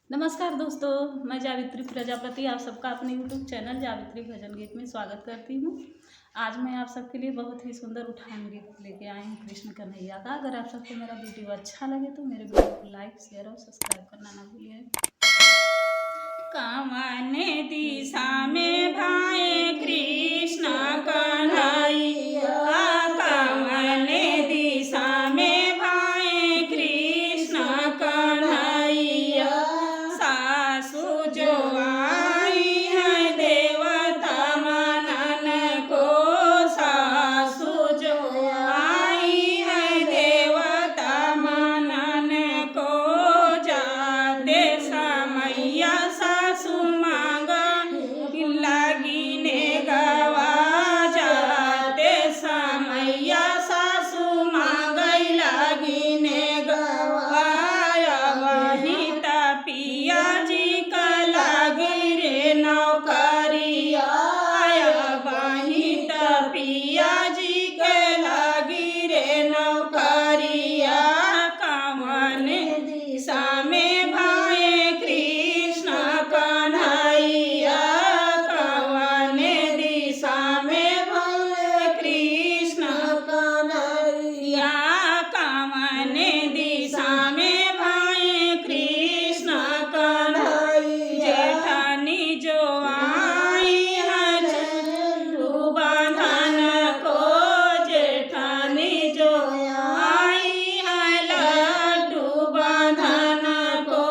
नमस्कार दोस्तों, मैं जावित्री प्रजापति आप सबका अपने यूट्यूब चैनल जावित्री भजन गीत में स्वागत करती हूँ। आज मैं आप सबके लिए बहुत ही सुंदर उठान गीत लेके आई हूँ कृष्ण कन्हैया का। अगर आप सबको मेरा वीडियो अच्छा लगे तो मेरे वीडियो को लाइक, शेयर और सब्सक्राइब करना ना भूलिए। कवन दिशा में भाए कृष्ण कन्हैया, कवन दिशा में भाए कृष्ण कन्हैया। सासु जो आई है देवता मनन को, सासु जो आई है देवता मनन को। जाते समैया सासु मांग लगिने गवा, जाते समैया सासु मांग लगिने गवा। वही पिया जी का लागी रे नौकरिया, वही पिया जी के लागी रे नौकरिया। कवन दिशा में भाए कृष्ण कन्हैया, कवन दिशा में भाए कृष्ण कन्हैया। कवन दिशा में भाए कृष्ण कन्हैया। जेठानी जो आई है झंडू बंधन को, जेठानी जो आई है लड्डू बंधन को।